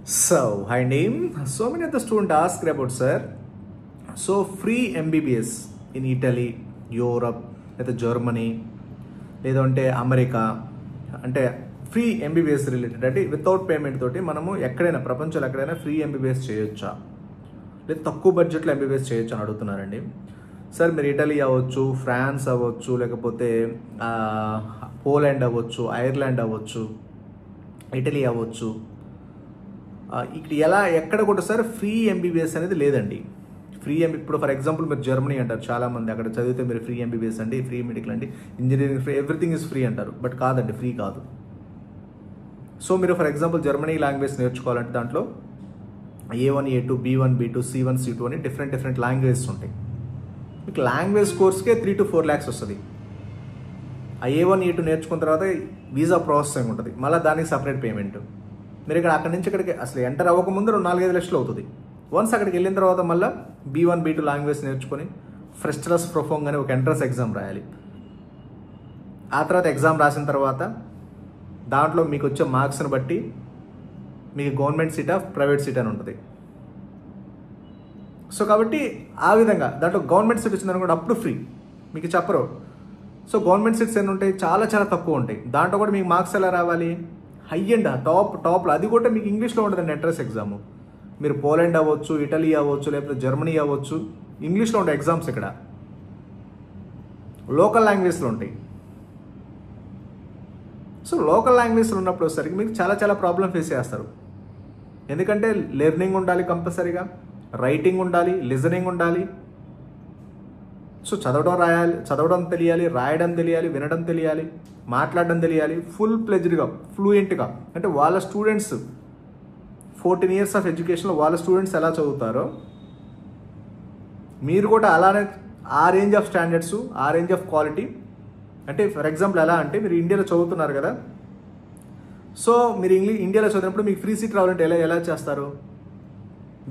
So, hi name. So many of the students ask about sir. So free MBBS in Italy, Europe, లేదా Germany లేదంటే America అంటే free MBBS related అంటే without payment తోటి మనము ఎక్కడైనా ప్రపంచంలో ఎక్కడైనా ఫ్రీ ఎంబీబీఎస్ చేయొచ్చా లేదా తక్కువ బడ్జెట్లో ఎంబీబీఎస్ చేయొచ్చు అని అడుగుతున్నారండి. సార్ మీరు ఇటలీ అవ్వచ్చు, ఫ్రాన్స్ అవ్వచ్చు, లేకపోతే పోలాండ్ అవ్వచ్చు, ఐర్లాండ్ అవ్వచ్చు, ఇటలీ అవ్వచ్చు, ఇక్కడ ఎక్కడ కూడా సార్ ఫ్రీ ఎంబీబీఎస్ అనేది లేదండి. ఇప్పుడు ఫర్ ఎగ్జాంపుల్ మీరు జర్మనీ అంటారు చాలామంది, అక్కడ చదివితే మీరు ఫ్రీ ఎంబీబీఎస్ అండి, ఫ్రీ మెడికల్ అండి, engineering free, everything is free అంటారు. బట్ కాదండి, ఫ్రీ కాదు. సో మీరు ఫర్ ఎగ్జాంపుల్ జర్మనీ లాంగ్వేజ్ నేర్చుకోవాలంటే దాంట్లో A1, A2, B1, B2, C1, C2 అని డిఫరెంట్ లాంగ్వేజెస్ ఉంటాయి. మీకు లాంగ్వేజ్ కోర్స్కే 3 to 4 lakhs వస్తుంది. ఆ A1, A2 నేర్చుకున్న తర్వాత వీసా ప్రాసెసింగ్ ఉంటుంది, మళ్ళీ దానికి సపరేట్ పేమెంట్. మీరు ఇక్కడ అక్కడి నుంచి ఇక్కడికి అసలు ఎంటర్ అవ్వకముందు 4-5 లక్షలు అవుతుంది. వన్స్ అక్కడికి వెళ్ళిన తర్వాత మళ్ళీ B1, B2 లాంగ్వేజ్ నేర్చుకొని ఫ్రెస్టరస్ ప్రొఫోంగ్ అని ఒక ఎంట్రన్స్ ఎగ్జామ్ రాయాలి. ఆ తర్వాత ఎగ్జామ్ రాసిన తర్వాత దాంట్లో మీకు వచ్చే మార్క్స్ని బట్టి మీకు government seat of private seat అని ఉంటుంది. సో కాబట్టి ఆ విధంగా దాంట్లో గవర్నమెంట్ సీట్ వచ్చిందని కూడా అప్పుడు ఫ్రీ, మీకు చెప్పరు. సో గవర్నమెంట్ సీట్స్ ఎన్ని ఉంటాయి, చాలా తక్కువ ఉంటాయి. దాంట్లో కూడా మీకు మార్క్స్ ఎలా రావాలి, హై అండ్ టాప్లో, అది కూడా మీకు ఇంగ్లీష్లో ఉంటుందండి ఎంట్రన్స్ ఎగ్జామ్. మీరు పోలాండ్ అవ్వచ్చు, ఇటలీ అవ్వచ్చు, లేకపోతే జర్మనీ అవ్వచ్చు, ఇంగ్లీష్లో ఉంటాయి ఎగ్జామ్స్. ఇక్కడ లోకల్ లాంగ్వేజ్లో ఉంటాయి. సో లోకల్ లాంగ్వేజ్లో ఉన్నప్పుడు వచ్చేసరికి మీకు చాలా ప్రాబ్లం ఫేస్ చేస్తారు. ఎందుకంటే లెర్నింగ్ ఉండాలి కంపల్సరీగా, రైటింగ్ ఉండాలి, లిజనింగ్ ఉండాలి. సో చదవడం తెలియాలి, రాయడం తెలియాలి, వినడం తెలియాలి, మాట్లాడడం తెలియాలి, ఫుల్ ప్లెజ్డ్గా, ఫ్లూయెంట్గా. అంటే వాళ్ళ స్టూడెంట్స్ 14 years ఆఫ్ ఎడ్యుకేషన్లో వాళ్ళ స్టూడెంట్స్ ఎలా చదువుతారో మీరు కూడా అలానే ఆ రేంజ్ ఆఫ్ స్టాండర్డ్స్, ఆ రేంజ్ ఆఫ్ క్వాలిటీ. అంటే ఫర్ ఎగ్జాంపుల్ ఎలా అంటే మీరు ఇండియాలో చదువుతున్నారు కదా, సో మీరు ఇండియాలో చదివినప్పుడు మీకు ఫ్రీ సీట్ రావాలంటే ఎలా చేస్తారు,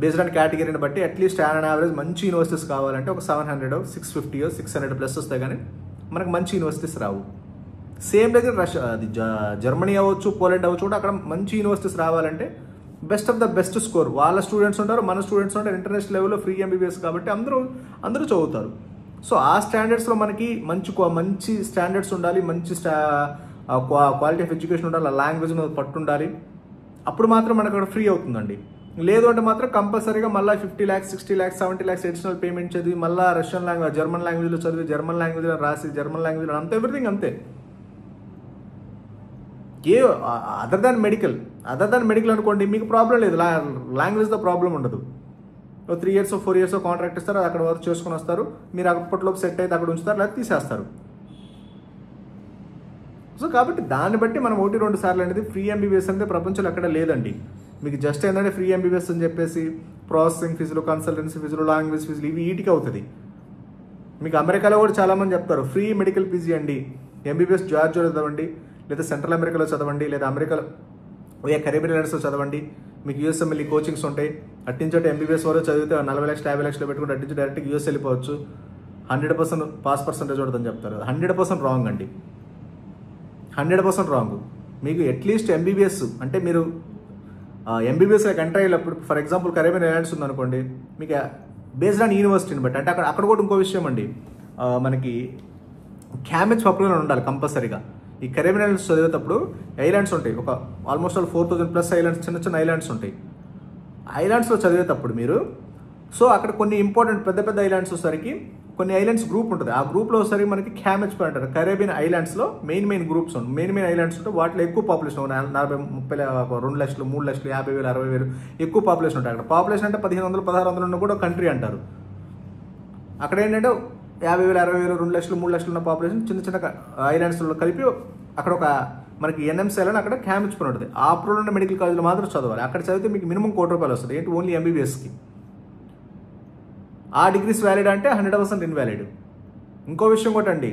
బేస్డ్ ఆన్ కేటగిరీని బట్టి అట్లీస్ట్ ఆన్ యావరేజ్ మంచి యూనివర్సిటీస్ కావాలంటే ఒక 700, 650, 600 ప్లస్ వస్తాయి, కానీ మనకు మంచి యూనివర్సిటీస్ రావు. సేమ్ దగ్గర జర్మనీ అవ్వచ్చు, పోలాండ్ అవ్వచ్చు, కూడా అక్కడ మంచి యూనివర్సిటీస్ రావాలంటే best of the best score వాళ్ళ స్టూడెంట్స్ ఉంటారు, మన స్టూడెంట్స్ ఉంటారు. ఇంటర్నేషనల్ లెవెల్లో ఫ్రీ ఎంబీబీఎస్ కాబట్టి అందరూ చదువుతారు. సో ఆ స్టాండర్డ్స్లో మనకి మంచి స్టాండర్డ్స్ ఉండాలి, మంచి క్వాలిటీ ఆఫ్ ఎడ్యుకేషన్ ఉండాలి, లాంగ్వేజ్ పట్టు ఉండాలి. అప్పుడు మాత్రం మనకు అక్కడ ఫ్రీ అవుతుందండి. లేదు అంటే మాత్రం కంపల్సరీగా మళ్ళీ 50 lakhs, 60 lakhs, 70 lakhs additional payment చదివి మళ్ళీ రష్యన్ లాంగ్వేజ్, జర్మన్ లాంగ్వేజ్లో చదివి, జర్మన్ లాంగ్వేజ్లో రాసి, జర్మన్ లాంగ్వేజ్లో అంతే, ఎవ్రీథింగ్ అంతే. అదర్ దాన్ మెడికల్ అనుకోండి, మీకు ప్రాబ్లం లేదు, లాంగ్వేజ్తో ప్రాబ్లం ఉండదు. 3 years, 4 years కాంట్రాక్ట్ ఇస్తారు, అక్కడ వర్క్ చేసుకుని వస్తారు, మీరు అప్పట్లోపు సెట్ అయితే అక్కడ ఉంచుతారు, లేదా తీసేస్తారు. సో కాబట్టి దాన్ని బట్టి మనం 1-2 సార్లు అనేది ఫ్రీ ఎంబీబీఎస్ అనేది ప్రపంచంలో ఎక్కడ లేదండి. మీకు జస్ట్ ఏంటంటే ఫ్రీ ఎంబీబీఎస్ అని చెప్పేసి ప్రాసెసింగ్ ఫీజులు, కన్సల్టెన్సీ ఫీజులు, లాంగ్వేజ్ ఫీజులు ఇవి వీటికి అవుతుంది. మీకు అమెరికాలో కూడా చాలామంది చెప్తారు ఫ్రీ మెడికల్ పీజీ అండి, ఎంబీబీఎస్ జార్జియాలో చదవండి, లేదా సెంట్రల్ అమెరికాలో చదవండి, లేదా అమెరికాలో కరేబియన్ ఐలాండ్స్లో చదవండి, మీకు యూఎస్ఎంఎల్ఈ కోచింగ్స్ ఉంటాయి. అట్టించోటి ఎంబీబీఎస్ వరకు చదివితే 40 లక్షలు 50 లక్షలు పెట్టుకుంటే అట్టించి డైరెక్ట్గా యూఎస్ వెళ్ళిపోవచ్చు. 100% పాస్ పర్సెంటేజ్ ఉంటుందని చెప్తారు. 100% రాంగ్ అండి, 100% రాంగ్. మీకు అట్లీస్ట్ ఎంబీబీఎస్ అంటే మీరు ఎంబీబీఎస్లోకి ఎంటర్ అయ్యేటప్పుడు ఫర్ ఎగ్జాంపుల్ కరేబియన్ ఐలాండ్స్ ఉందనుకోండి, మీకు బేస్డ్ ఆన్ యూనివర్సిటీని బట్టి, అంటే అక్కడ కూడా ఇంకో విషయం అండి, మనకి క్యామెచ్ పాపులర్ ఉండాలి కంపల్సరీగా. ఈ కరేబియన్ ఐలాండ్స్ చదివేటప్పుడు ఐలాండ్స్ ఉంటాయి, ఒక ఆల్మోస్ట్ 4,000+ ఐలాండ్స్, చిన్న ఐలాండ్స్ ఉంటాయి. ఐలాండ్స్లో చదివేటప్పుడు మీరు సో అక్కడ కొన్ని ఇంపార్టెంట్ పెద్ద ఐలాండ్స్ వచ్చేసరికి కొన్ని ఐలాండ్స్ గ్రూప్ ఉంటుంది. ఆ గ్రూప్లో వచ్చేసరికి మనకి క్యామెచ్ అంటారు. కరేబియన్ ఐలాండ్స్లో మెయిన్ గ్రూప్స్ ఉంటాయి, మెయిన్ ఐలాండ్స్ ఉంటాయి. వాటిలో ఎక్కువ పాపులేషన్ 40, 30, 2 లక్షలు, 3 లక్షలు, 50,000, 60,000 ఎక్కువ పాపులేషన్ ఉంటాయి. అక్కడ పాపులేషన్ అంటే 1,500, 1,600 ఉన్న కూడా కంట్రీ అంటారు. అక్కడ ఏంటంటే 50,000, 60,000, 2 లక్షలు, 3 లక్షలు ఉన్న పాపులేషన్ చిన్న ఐలాండ్స్లో కలిపి అక్కడ ఒక మనకి ఎన్ఎంసీ ఐలాండ్ అక్కడ క్యామెచ్ ఉంటుంది. ఆ అప్రోలో ఉన్న మెడికల్ కాలేజ్లో మాత్రం చదవాలి. అక్కడ చదివితే మీకు మినిమం ₹1 కోటి వస్తుంది. ఏంటి, ఓన్లీ ఎంబీబీఎస్కి. ఆ డిగ్రీస్ వ్యాలిడ్ అంటే 100% ఇన్వాలిడ్. ఇంకో విషయం కూడా అండి,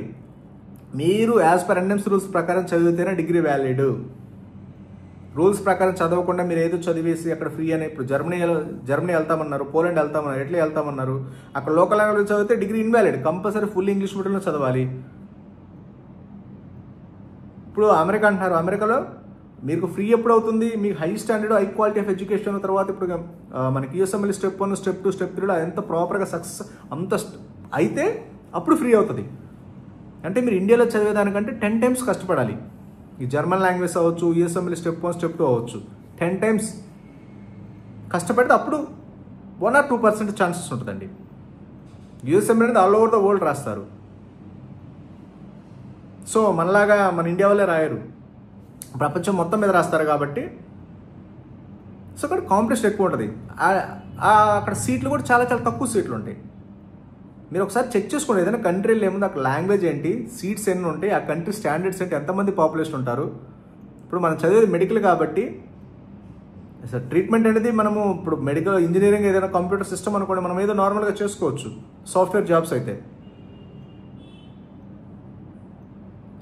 మీరు యాజ్ పర్ ఎన్ఎంసీ రూల్స్ ప్రకారం చదివితేనే డిగ్రీ వ్యాలిడ్. రూల్స్ ప్రకారం చదవకుండా మీరు ఏదో చదివేసి అక్కడ ఫ్రీ అని, ఇప్పుడు జర్మనీ వెళ్తామన్నారు, పోలాండ్ వెళ్తామన్నారు, ఎట్లా వెళ్తామన్నారు, అక్కడ లోకల్ లాంగ్వేజ్ చదివితే degree invalid. Compulsory full English మీడియంలో చదవాలి. ఇప్పుడు అమెరికా అంటున్నారు, అమెరికాలో మీకు ఫ్రీ ఎప్పుడు అవుతుంది? మీకు high standard high quality of education తర్వాత ఇప్పుడు మనకి యూఎస్ఎంఎల్ స్టెప్ 1 స్టెప్ 2 స్టెప్ 3 ఎంత ప్రాపర్గా సక్సెస్ అంత అయితే అప్పుడు ఫ్రీ అవుతుంది. అంటే మీరు ఇండియాలో చదివేదానికంటే 10 times కష్టపడాలి. ఈ జర్మన్ లాంగ్వేజ్ అవ్వచ్చు, యూఎస్ఎంఎల్ స్టెప్ 1 స్టెప్ 2 అవ్వచ్చు, 10 times కష్టపడితే అప్పుడు 1 or 2% ఛాన్సెస్ ఉంటుందండి. యూఎస్ఎంఎల్ అనేది ఆల్ ఓవర్ ద వరల్డ్ రాస్తారు. సో మనలాగా మన ఇండియా వాళ్ళే రాయరు, ప్రపంచం మొత్తం మీద రాస్తారు కాబట్టి సో అక్కడ కాంపిటీషన్ ఎక్కువ ఉంటుంది. అక్కడ సీట్లు కూడా చాలా చాలా తక్కువ సీట్లు ఉంటాయి. మీరు ఒకసారి చెక్ చేసుకోండి, ఏదైనా కంట్రీలో ఏముంది, అక్కడ లాంగ్వేజ్ ఏంటి, సీట్స్ ఎన్ని ఉంటాయి, ఆ కంట్రీ స్టాండర్డ్స్ ఏంటి, ఎంతమంది పాపులేషన్ ఉంటారు. ఇప్పుడు మనం చదివేది మెడికల్ కాబట్టి అసలు ట్రీట్మెంట్ అనేది మనము ఇప్పుడు మెడికల్ ఇంజనీరింగ్ ఏదైనా కంప్యూటర్ సిస్టమ్ అనుకోండి, మనం ఏదో నార్మల్గా చేసుకోవచ్చు, సాఫ్ట్వేర్ జాబ్స్ అయితే.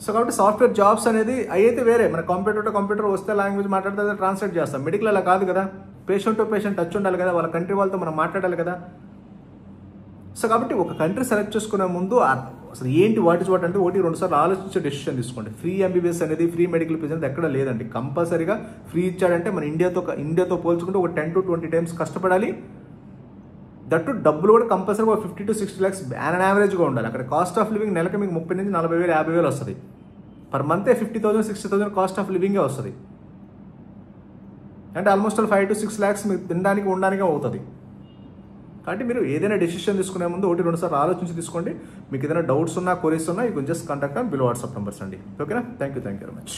సో కాబట్టి సాఫ్ట్వేర్ జాబ్స్ అనేది అయితే వేరే, మన కంప్యూటర్ వస్తే లాంగ్వేజ్ మాట్లాడితే ట్రాన్స్లేట్ చేస్తాం. మెడికల్ అలా కాదు కదా, పేషెంట్ టు పేషెంట్ టచ్ ఉండాలి కదా, వాళ్ళ కంట్రీ వాళ్ళతో మనం మాట్లాడాలి కదా. సో కాబట్టి ఒక కంట్రీ సెలెక్ట్ చేసుకునే ముందు అసలు ఏంటి వాట్ అంటే 1-2 సార్లు ఆలోచించే డెసిషన్ తీసుకోండి. ఫ్రీ ఎంబీబీఎస్ అనేది, ఫ్రీ మెడికల్ ఫీజు అనేది ఎక్కడ లేదండి. కంపల్సరీగా ఫ్రీ ఇచ్చాడంటే మన ఇండియాతో పోల్చుకుంటే ఒక 10 to 20 times కష్టపడాలి. దట్టు డబ్బులు కూడా కంపల్సరీగా 50 to 60 lakhs యావరేజ్గా ఉండాలి. అక్కడ కాస్ట్ ఆఫ్ లివింగ్ నెలకి మీకు 30 నుంచి 40,000 50,000 వస్తుంది. పర్ మంతే 50,000 60,000 కాస్ట్ ఆఫ్ లివింగే వస్తుంది. అంటే ఆల్మోస్ట్ 5 to 6 lakhs మీకు తినడానికి ఉండడానికి అవుతుంది. కాబట్టి మీరు ఏదైనా డెసిషన్ తీసుకునే ముందు 1-2 సార్లు ఆలోచించి తీసుకోండి. మీకు ఏదైనా డౌట్స్ ఉన్నా, క్వరీస్ ఉన్నా, you can just contact on below WhatsApp numbers అండి. ఓకేనా? Thank you very much.